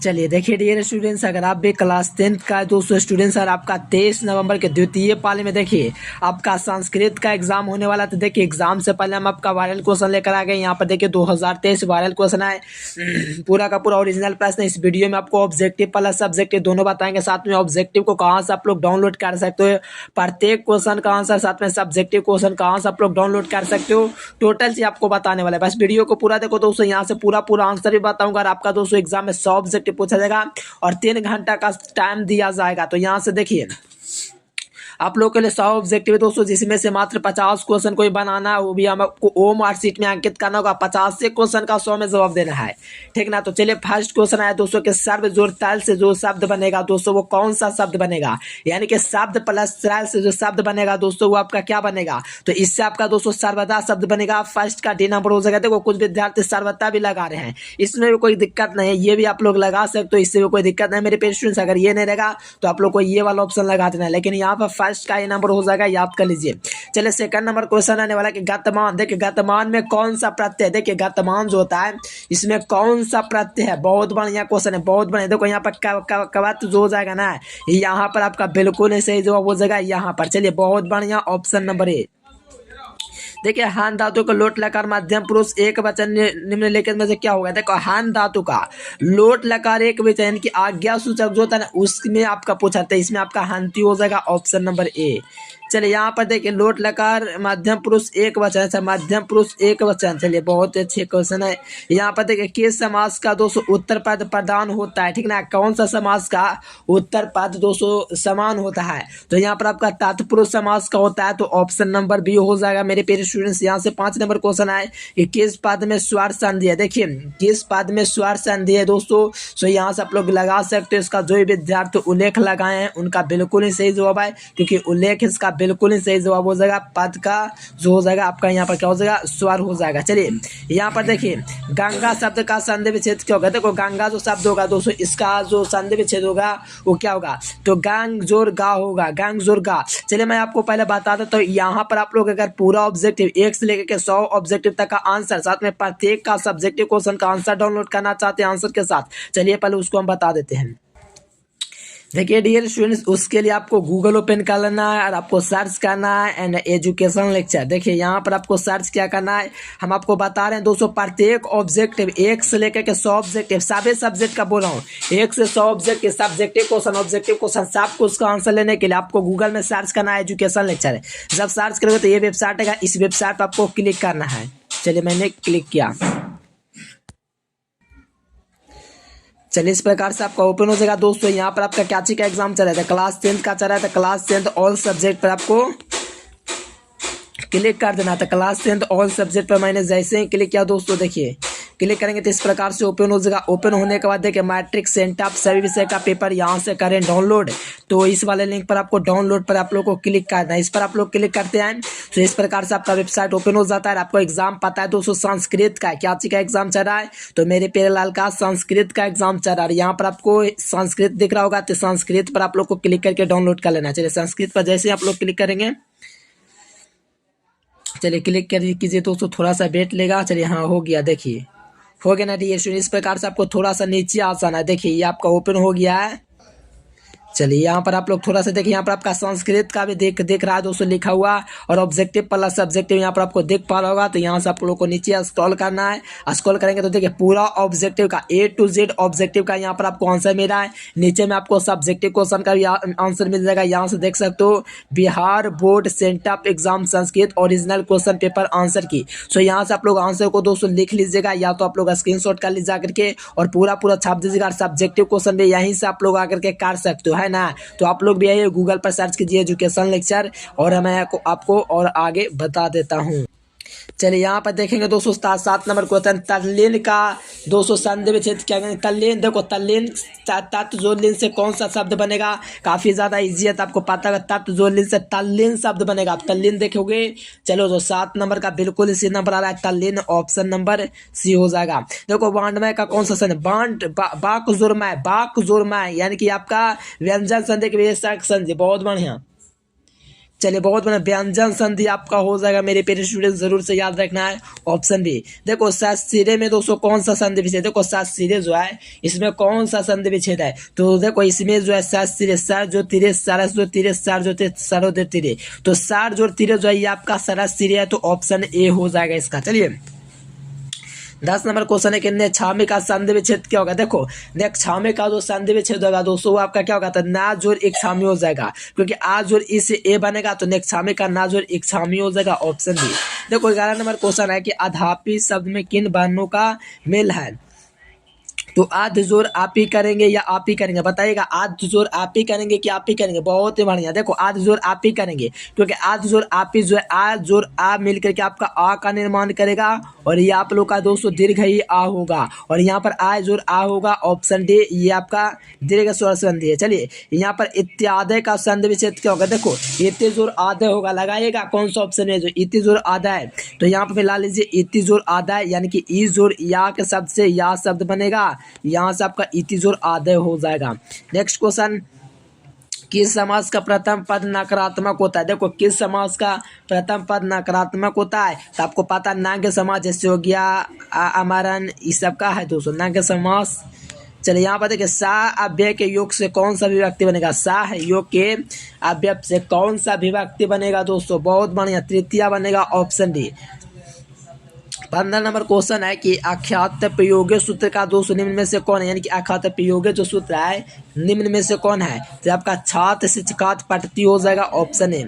चलिए देखिए dear students, अगर आप भी क्लास 10th का दोस्तों स्टूडेंट्स और आपका 23 नवंबर के द्वितीय पाली में देखिए आपका संस्कृत का एग्जाम होने वाला, तो देखिए एग्जाम से पहले हम आपका वायरल क्वेश्चन लेकर आ गए। यहाँ पर देखिए 2023 वायरल क्वेश्चन है, पूरा का पूरा ओरिजिनल प्रश्न। इस वीडियो में आपको ऑब्जेक्टिव प्लस सब्जेक्टिव दोनों बताएंगे, साथ में ऑब्जेक्टिव को कहाँ से आप लोग डाउनलोड कर सकते हो, प्रत्येक क्वेश्चन का आंसर, साथ में सब्जेक्टिव क्वेश्चन कहाँ से आप लोग डाउनलोड कर सकते हो, टोटल चीज आपको बताने वाला है। बस वीडियो को पूरा देखो दोस्तों, यहाँ से पूरा पूरा आंसर भी बताऊंगा। और आपका दोस्तों एग्जाम में 100 ऑब्जेक्टिव पूछा जाएगा और 3 घंटा का टाइम दिया जाएगा। तो यहाँ से देखिए आप लोग के लिए 100 ऑब्जेक्टिव है दोस्तों, जिसमें से मात्र 50 क्वेश्चन को ही बनाना है, वो भी हम आपको ओ मार्क शीट में अंकित करना होगा। 50 से क्वेश्चन का 100 में जवाब देना है, ठीक ना। तो चलिए फर्स्ट क्वेश्चन आया दोस्तों के सर्व जोड़ तल से जो शब्द बनेगा दोस्तों, वो कौन सा शब्द बनेगा, यानी कि शब्द प्लस तल से जो शब्द बनेगा दोस्तों, वो आपका क्या बनेगा। तो इससे आपका दोस्तों सर्वदा शब्द बनेगा। फर्स्ट का डी नंबर हो जाएगा। देखो कुछ विद्यार्थी सर्वदा भी लगा रहे हैं, इसमें भी कोई दिक्कत नहीं है, ये भी आप लोग लगा सकते हो, इससे भी कोई दिक्कत नहीं मेरे पेरेंट्स स्टूडेंट्स। अगर ये नहीं रहेगा तो आप लोग को ये वाला ऑप्शन लगा देना है, लेकिन यहाँ पर फर्स्ट का ये नंबर हो जाएगा, याद कर लीजिए। चलिए सेकंड नंबर क्वेश्चन आने वाला कि गतमान। देखिए गतमान में कौन सा प्रत्यय, देखिए गतमान जो होता है इसमें कौन सा प्रत्यय है। बहुत बढ़िया क्वेश्चन है, बहुत बढ़िया। देखो यहाँ पर कवत जो हो जाएगा ना, यहाँ पर आपका बिल्कुल ही सही जवाब हो जाएगा यहाँ पर। चलिए बहुत बढ़िया, ऑप्शन नंबर ए। देखिए हान धातु का लोट लकार मध्यम पुरुष एक वचन निम्नलिखित में से क्या होगा। देखो हान धातु का लोट लकार एक वचन यानी कि आज्ञा सूचक जो होता है ना, उसमें आपका पूछा था, इसमें आपका हंती हो जाएगा, ऑप्शन नंबर ए। चलिए यहाँ पर देखिए लोट लकार मध्यम पुरुष एक वचन, अच्छा मध्यम पुरुष एक वचन। चलिए बहुत अच्छे क्वेश्चन है। यहाँ पर देखिए किस समास का दोस्तों उत्तर पद प्रदान होता है, ठीक ना। कौन सा समास का उत्तर पद दोस्तों समान होता है। तो यहाँ पर आपका तत्पुरुष समास का होता है, तो ऑप्शन नंबर बी हो जाएगा मेरे प्यारे स्टूडेंट्स। यहाँ से 5 नंबर क्वेश्चन आए कि किस पद में स्वर संधि है। देखिए किस पद में स्वर संधि है दोस्तों, सो यहाँ से आप लोग लगा सकते हो। इसका जो भी विद्यार्थी उल्लेख लगाए हैं उनका बिल्कुल ही सही जवाब है, क्योंकि उल्लेख इसका बिल्कुल ही सही जवाब हो जाएगा। पद का जो हो जाएगा आपका यहाँ पर क्या हो जाएगा, स्वर हो जाएगा। चलिए यहाँ पर देखिए गंगा शब्द का संधि विच्छेद क्या होगा। देखो गंगा जो शब्द होगा दोस्तों, इसका जो संधि विच्छेद होगा वो क्या होगा, तो गंग जोर गा होगा, गंग जोर गा। चलिए मैं आपको पहले बता देता हूँ। यहाँ पर आप लोग अगर पूरा ऑब्जेक्टिव 1 से लेकर के 100 ऑब्जेक्टिव तक का आंसर, साथ में प्रत्येक का सब्जेक्टिव क्वेश्चन का आंसर डाउनलोड करना चाहते हैं आंसर के साथ, चलिए पहले उसको हम बता देते हैं। देखिए डियर स्टूडेंट्स, उसके लिए आपको गूगल ओपन कर लेना है और आपको सर्च करना है एंड एजुकेशन लेक्चर। देखिए यहाँ पर आपको सर्च क्या करना है, हम आपको बता रहे हैं दोस्तों प्रत्येक ऑब्जेक्टिव 1 से लेकर के 100 ऑब्जेक्टिव, सभी सब्जेक्ट का बोल रहा हूँ, 1 से 100 objective subjective question, objective question, सब को उसका आंसर लेने के लिए आपको गूगल में सर्च करना है एजुकेशन लेक्चर। जब सर्च करोगे तो ये वेबसाइट है, इस वेबसाइट पर आपको क्लिक करना है। चलिए मैंने क्लिक किया। चलिए इस प्रकार से आपका ओपन हो जाएगा दोस्तों। यहाँ पर आपका क्या चीज का एग्जाम चल रहा था, क्लास 10th का चल रहा था। क्लास 10th ऑल सब्जेक्ट पर आपको क्लिक कर देना था। क्लास 10th ऑल सब्जेक्ट पर मैंने जैसे ही क्लिक किया दोस्तों, देखिए क्लिक करेंगे तो इस प्रकार से ओपन हो जाएगा। ओपन होने के बाद देखिए मैट्रिक सेंटअप सभी विषय का पेपर यहाँ से करें डाउनलोड। तो इस वाले लिंक पर आपको डाउनलोड पर आप लोग को क्लिक करना है। इस पर आप लोग क्लिक करते हैं तो इस प्रकार से आपका वेबसाइट ओपन हो जाता है। आपको एग्जाम पता है दोस्तों संस्कृत का, क्या चीज का एग्जाम चल रहा है, तो मेरे प्यारे लाल का संस्कृत का एग्जाम चल रहा है। यहाँ पर आपको संस्कृत दिख रहा होगा, तो संस्कृत पर आप लोग को क्लिक करके डाउनलोड कर लेना। चलिए संस्कृत पर जैसे आप लोग क्लिक करेंगे, चलिए क्लिक कर कीजिए दोस्तों, थोड़ा सा वेट लेगा। चलिए हाँ हो गया, देखिए हो गया ना डियर स्टूडेंट। इस प्रकार से आपको थोड़ा सा नीचे आना है। देखिए ये आपका ओपन हो गया है। चलिए यहाँ पर आप लोग थोड़ा सा देखिए, यहाँ पर आपका संस्कृत का भी दिख रहा है दोस्तों लिखा हुआ, और ऑब्जेक्टिव प्लस सब्जेक्टिव यहाँ पर आपको दिख पा रहा होगा। तो यहाँ से आप लोग को नीचे स्क्रॉल करना है। स्क्रॉल करेंगे तो देखिए पूरा ऑब्जेक्टिव का A to Z ऑब्जेक्टिव का यहाँ पर आपको आंसर मिल रहा है। नीचे में आपको सब्जेक्टिव क्वेश्चन का भी आंसर मिल जाएगा। यहाँ से देख सकते हो Bihar board sent up exam Sanskrit original question paper answer की। सो यहाँ से आप लोग आंसर को दोस्तों लिख लीजिएगा, या तो आप लोग स्क्रीनशॉट कर लीजिए आकर के और पूरा छाप दीजिएगा। सब्जेक्टिव क्वेश्चन भी यहीं से आप लोग आकर के कर सकते हो, है ना। तो आप लोग भी आइए गूगल पर सर्च कीजिए एजुकेशन लेक्चर, और मैं आपको और आगे बता देता हूँ। चलिए यहाँ पर देखेंगे दोस्तों 7 नंबर क्वेश्चन, तल्लीन का दोस्तों संधि विच्छेद क्या करेंगे। तल्लीन, देखो तल्लीन तत्व जोड़लीन से कौन सा शब्द बनेगा, काफी ज्यादा इजी है, तो आपको पता है तत्व जोड़लीन से तल्लीन शब्द बनेगा। आप तल्लीन देखोगे। चलो तो 7 नंबर का बिल्कुल इसी नंबर आ रहा है तल्लीन, ऑप्शन नंबर सी हो जाएगा। देखो बांडमय का कौन सा संधि, बाक जोरमय, बाक जोरमय यानी कि आपका व्यंजन संधि के संधि, बहुत बढ़िया। चलिए बहुत बड़ा व्यंजन संधि आपका हो जाएगा मेरे प्यारे स्टूडेंट, जरूर से याद रखना है ऑप्शन बी। देखो सत सिरे में दोस्तों कौन सा संधि विच्छेद, देखो सत सिरे जो है इसमें कौन सा संधि विच्छेद है, तो देखो इसमें जो है सत सिरे सर जो तिरे सरस जो तिरे सर जो सरो दे तिरे, तो सर जो तिरे जो है ये आपका सरस सिरे है, तो ऑप्शन ए हो जाएगा इसका। चलिए 10 नंबर क्वेश्चन है कि नेक्षामी का संधि विच्छेद क्या होगा। देखो नेक्षामी का जो संधि विच्छेद होगा दोस्तों वो आपका क्या होगा, तो ना जोड़ एक छामी हो जाएगा, क्योंकि आ जोड़ ई से ए बनेगा, तो नेक्षामी का ना जोड़ एक छामी हो जाएगा, ऑप्शन बी। देखो 11 नंबर क्वेश्चन है कि अधापी शब्द में किन वर्णों का मेल है, तो आध जोर आप ही करेंगे या आप ही करेंगे, बताइएगा आध जोर आप ही करेंगे कि आप ही करेंगे। बहुत ही बढ़िया, देखो आध जोर आप ही करेंगे, क्योंकि आध जोर आप ही जो है आ जोर आ मिल करके आपका आ का निर्माण करेगा, और ये आप लोग का दोस्तों दीर्घ ही आ होगा, और यहाँ पर आ जोर आ होगा, ऑप्शन डी ये आपका दीर्घ स्वर संधि है। चलिए यहाँ पर इत्यादि का संधि विच्छेद क्या होगा, देखो इति जोर आधे होगा, लगाइएगा कौन सा ऑप्शन है जो इति जोर आधा है, तो यहाँ पर मिला लीजिए इति जोर आधा है, यानी कि ई जोर या के शब्द से या शब्द बनेगा, यहाँ से आपका इति जोर आधे हो जाएगा। नेक्स्ट क्वेश्चन, किस समास का प्रथम पद नकारात्मक होता है। देखो किस समास का प्रथम पद नकारात्मक होता है, तो आपको पता नाग्य समास जैसे हो गया अमरन, इस सब का है दोस्तों नाग्य समास। चलिए यहाँ पर देखिए सा अव्यय के योग से कौन सा विभक्ति बनेगा, सा है योग के अव्यय से कौन सा विभक्ति बनेगा दोस्तों, बहुत बढ़िया तृतीया बनेगा, ऑप्शन डी। 15 नंबर क्वेश्चन है कि आख्यात प्रयोग्य सूत्र का दोस्तों निम्न में से कौन है, यानी कि आख्यात प्रयोग्य जो सूत्र है निम्न में से कौन है, तो आपका छात्र शिक्षकात पठती हो जाएगा, ऑप्शन ए।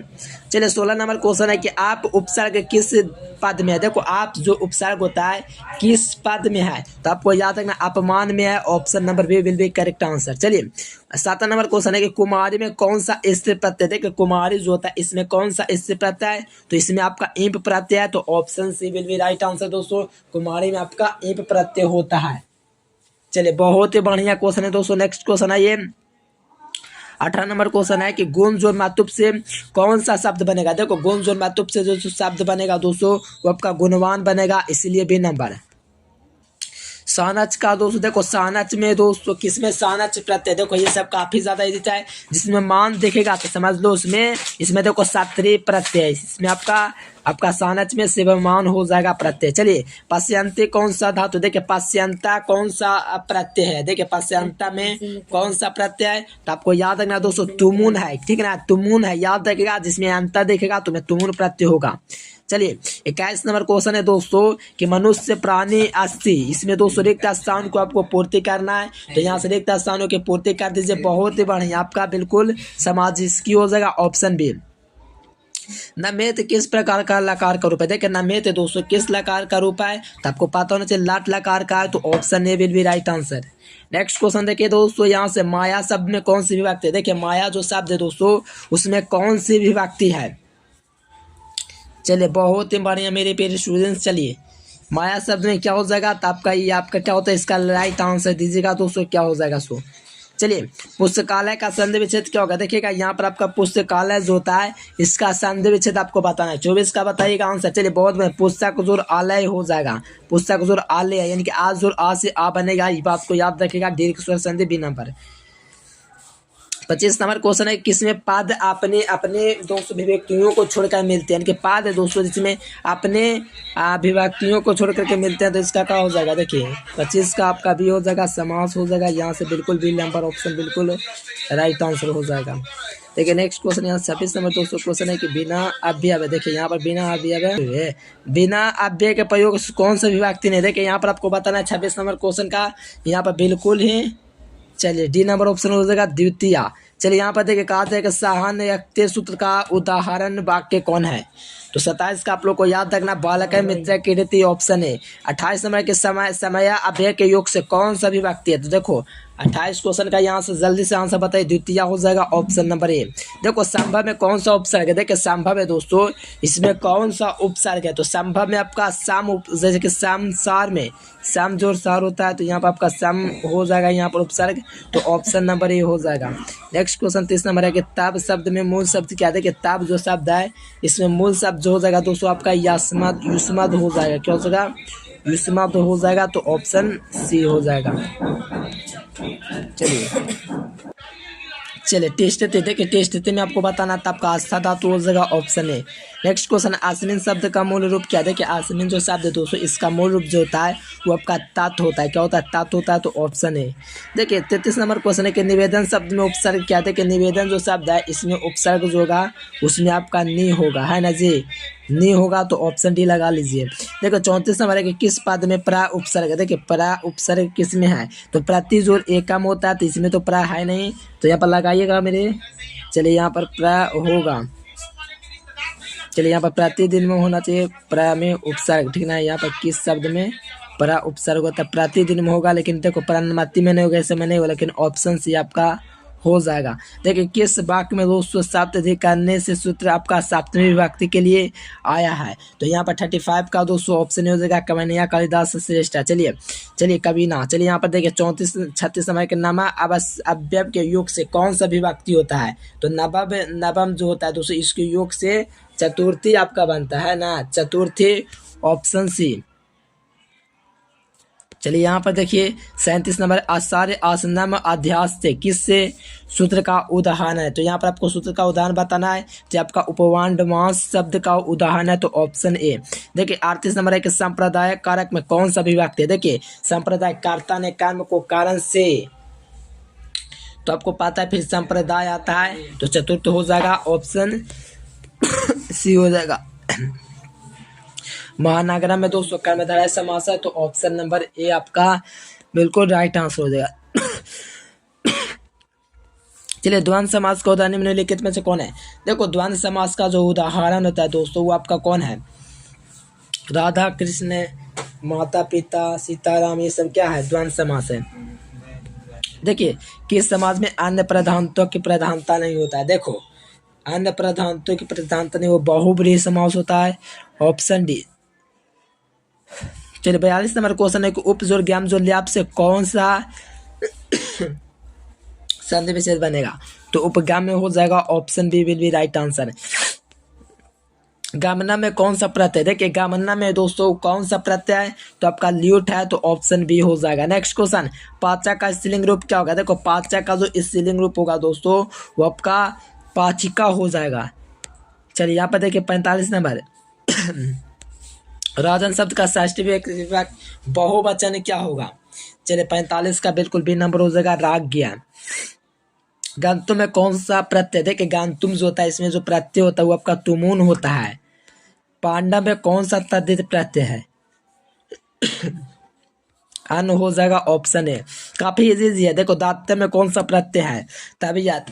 चलिए 16 नंबर क्वेश्चन है कि आप उपसर्ग किस पद में है। देखो आप जो उपसर्ग होता है किस पद में है, तो आपको याद रखना अपमान में है, option number B will be correct answer. चलिए 7 नंबर क्वेश्चन है कि कुमारी में कौन सा स्त्री प्रत्यय, देखिए कुमारी जो होता है इसमें कौन सा स्त्री प्रत्यय है, तो इसमें आपका इंप प्रत्यय है, तो option C will be right answer दोस्तों, कुमारी में आपका इंप प्रत्यय होता है। चलिए बहुत ही बढ़िया क्वेश्चन है दोस्तों। नेक्स्ट क्वेश्चन है ये 18 नंबर क्वेश्चन है कि गुण जोड़ मातुप से कौन सा शब्द बनेगा। देखो गुण जोड़ मातुप से जो शब्द बनेगा दोस्तों वो आपका गुणवान बनेगा, इसीलिए बी नंबर। सानच का दोस्तों देखो सानच में दोस्तों किसमें सानच प्रत्यय, देखो ये सब काफी ज्यादा इजी है, जिसमें मान देखेगा तो समझ लो उसमें इसमें देखो सात्रीय प्रत्यय, इसमें आपका सानच में सेवमान हो जाएगा प्रत्यय। चलिए पश्यंते कौन सा धातु, देखिए पश्यंता कौन सा प्रत्यय है, देखिए पश्यंता में कौन सा प्रत्यय है, तो आपको याद रखना दोस्तों तुमुन है, ठीक है ना, तुमुन है, याद रखेगा, जिसमें अंतर देखेगा तुम्हें तुमुन प्रत्यय होगा। चलिए 21 नंबर क्वेश्चन है दोस्तों कि मनुष्य प्राणी अस्थि, इसमें दोस्तों रिक्त स्थान को आपको पूर्ति करना है, तो यहाँ से रिक्त स्थानों की पूर्ति कर दीजिए, बहुत ही बढ़िया आपका बिल्कुल समाज इसकी हो जाएगा, ऑप्शन बी। नमेत किस प्रकार का लकार का रूप है, देखिए नमेत दोस्तों किस लकार का रूप है, तो आपको पता होना चाहिए लाट लकार का है, तो option A will be right answer. Next question देखिए दोस्तों यहाँ से माया शब्द में कौन सी विभक्ति है, देखिए माया जो शब्द है दोस्तों उसमें कौन सी विभक्ति है। चलिए बहुत ही बढ़िया मेरे प्यारे स्टूडेंट्स, चलिए माया शब्द में क्या हो जाएगा, तो आपका ये आपका क्या होता है, इसका राइट आंसर दीजिएगा दोस्तों, क्या हो जाएगा सो। चलिए पुस्तकालय का संधि विच्छेद क्या होगा, देखिएगा यहाँ पर आपका पुस्तकालय जो होता है इसका संधि विच्छेद आपको बताना है, 24 का बताइएगा आंसर। चलिए बहुत बढ़िया, पुस्तक जोर आलय हो जाएगा, पुस्तक जोर आलय यानी कि आज जोर आ से आ बनेगा, ये बात को याद रखिएगा, दीर्घ स्वर संधि बी नंबर। 25 नंबर क्वेश्चन है किसमें पद अपने अपने दोस्तों विभक्तियों को छोड़कर मिलते हैं, यानी कि पद है दोस्तों जिसमें अपने विभक्तियों को छोड़ करके मिलते हैं, तो इसका क्या हो जाएगा, देखिए 25 का आपका भी हो जाएगा, समास हो जाएगा, यहाँ से बिल्कुल बी नंबर ऑप्शन बिल्कुल राइट आंसर हो जाएगा। देखिए नेक्स्ट क्वेश्चन यहाँ 26 नंबर दोस्तों क्वेश्चन है कि बिना अव्यय, देखिए यहाँ पर बिना अव्यय बिना अव्यय के प्रयोग कौन सा विभक्ति नहीं, देखिए यहाँ पर आपको बताना है 26 नंबर क्वेश्चन का, यहाँ पर बिल्कुल ही चलिए डी नंबर ऑप्शन हो जाएगा द्वितीय। चलिए यहाँ पर देखिए कहा था कि साहन्यक्ति सूत्र का उदाहरण वाक्य कौन है, तो 27 का आप लोग को याद रखना बालक है मित्र की रीति, ऑप्शन है। 28 नंबर के समय अव्यय के योग से कौन सा विभक्ति है, तो देखो 28 क्वेश्चन का यहाँ से जल्दी से आंसर बताइए, द्वितीय हो जाएगा, ऑप्शन नंबर ए। देखो संभव में कौन सा उपसर्ग है, देखिए संभव है दोस्तों इसमें कौन सा उपसर्ग है, तो संभव में आपका सम, जैसे कि समसार में सम जोर सार होता है, तो यहाँ पर आपका सम हो जाएगा यहाँ पर उपसर्ग, तो ऑप्शन नंबर ए हो जाएगा। नेक्स्ट क्वेश्चन 30 नंबर है कि तब शब्द में मूल शब्द क्या है, देखिए तब जो शब्द है इसमें मूल शब्द जो हो जाएगा दोस्तों आपका यस्मद युष्मद हो जाएगा, क्या हो जाएगा, युष्मद हो जाएगा, तो ऑप्शन सी हो जाएगा। चलिए चलिए टेस्ट थे, देखिए टेस्ट थे में आपको बताना था आपका आस्था धातु हो जाएगा ऑप्शन है। नेक्स्ट क्वेश्चन, आसमीन शब्द का मूल रूप क्या है? देखिए आसमीन जो शब्द है दोस्तों इसका मूल रूप जो होता है वो आपका तात होता है। क्या होता है? तात होता है, तो ऑप्शन है। देखिए 33 नंबर क्वेश्चन है कि निवेदन शब्द में उपसर्ग क्या है? कि निवेदन जो शब्द है इसमें उपसर्ग जो होगा उसमें आपका नी होगा, है ना जी, नी होगा, तो ऑप्शन डी लगा लीजिए। देखो 34 नंबर है कि किस पद में प्रा उपसर्ग है? देखिए प्रा उपसर्ग किस में है? तो प्रति जोर एकम होता है, तो इसमें तो प्रा है नहीं, तो यहाँ पर लगाइएगा मेरे। चलिए यहाँ पर प्रा होगा, चलिए यहाँ पर प्रतिदिन में होना चाहिए प्रा में उपसर्ग, ठीक ना। यहाँ पर किस शब्द में प्रा उपसर्ग होता है? प्रतिदिन में होगा, लेकिन देखो प्राणमति में नहीं होगा, ऐसे में नहीं होगा, लेकिन ऑप्शन सी आपका हो जाएगा। देखिए किस वाक्य में दोस्तों सप्तधिक करने से सूत्र आपका सप्तमी विभक्ति के लिए आया है? तो यहाँ पर 35 का दोस्तों ऑप्शन हो जाएगा कवैया कालिदास श्रेष्ठ। चलिए कबीना। चलिए यहाँ पर देखिए 36 नंबर के नमा अव्यय के योग से कौन सा विभक्ति होता है? तो नवम जो होता है दोस्तों इसके योग से चतुर्थी आपका बनता है ना, चतुर्थी, ऑप्शन सी। चलिए यहाँ पर देखिए 37 नंबर, आचार्य आसनम अध्यास से किससे सूत्र का उदाहरण है? तो यहाँ पर आपको सूत्र का उदाहरण बताना है, जो आपका उपवांडमास शब्द का उदाहरण है, तो ऑप्शन ए। देखिए 38 नंबर है कि संप्रदाय कारक में कौन सा विभक्ति है? देखिए संप्रदाय कर्ता ने कर्म को कारण से, तो आपको पता है फिर संप्रदाय आता है, तो चतुर्थ हो जाएगा, ऑप्शन सी हो जाएगा। महानगरा में दोस्तों कर्मधारय समास है, तो ऑप्शन नंबर ए आपका बिल्कुल राइट आंसर हो जाएगा। चलिए द्वंद्व समास का उदाहरण निम्नलिखित में से कौन है? देखो द्वंद्व समास का जो उदाहरण होता है दोस्तों वो आपका कौन है? राधा कृष्ण, माता पिता, सीताराम, ये सब क्या है? द्वंद्व समास है। देखिए किस समाज में अन्य प्रधानत्व की प्रधानता नहीं होता है? देखो अन्य प्रधानत्व की प्रधानता नहीं, वो बहुब्रीहि समास होता है, ऑप्शन डी। चलिए 42 नंबर क्वेश्चन है कि उपजोर ज्ञान जो ल्याप से कौन सा संधि विशेष बनेगा? तो उपगाम में हो जाएगा, option B will be right answer. गामना में कौन सा प्रत्यय? देखिए गामना में दोस्तों कौन सा प्रत्यय है? तो आपका ल्यूट है, तो ऑप्शन बी हो जाएगा। नेक्स्ट क्वेश्चन, पाचा का स्त्रीलिंग रूप क्या होगा? देखो पाचा का जो स्त्रीलिंग रूप होगा दोस्तों वो आपका पाचिका हो जाएगा। चलिए यहाँ पर देखिए 45 नंबर, राजन शब्द का षष्ठी बहुवचन क्या होगा? चलिए 45 का बिल्कुल बी नंबर हो जाएगा, राग ज्ञान। गंतुम में कौन सा प्रत्यय? देखिए गंतुम जो होता है इसमें जो प्रत्यय होता है वो आपका तुमुन होता है। पांडव में कौन सा तद्धित प्रत्यय है? अन हो जाएगा, ऑप्शन है। काफी इजी है। देखो दात्य में कौन सा प्रत्यय है? तबियत,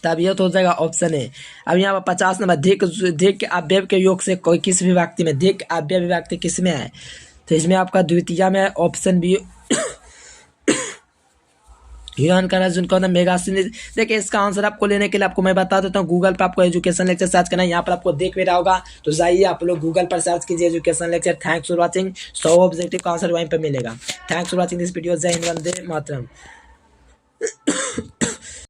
तबियत हो जाएगा, ऑप्शन है। अब यहाँ पर 50 नंबर, धिक अव्यय के योग से कोई किस विभक्ति में? धिक अव्यय विभक्ति किस में है? तो इसमें आपका द्वितीय में, ऑप्शन बी। हिरण का अर्जुन कौन है? मेगा सिंह। देखिए इसका आंसर आपको लेने के लिए आपको मैं बता देता हूँ, गूगल पर आपको एजुकेशन लेक्चर सर्च करना है, यहाँ पर आपको देख भी रहा होगा, तो जाइए आप लोग गूगल पर सर्च कीजिए education lecture. Thanks for watching. 100 objective का आंसर वहीं पर मिलेगा। Thanks for watching this video. जय हिंद, वंदे मातरम।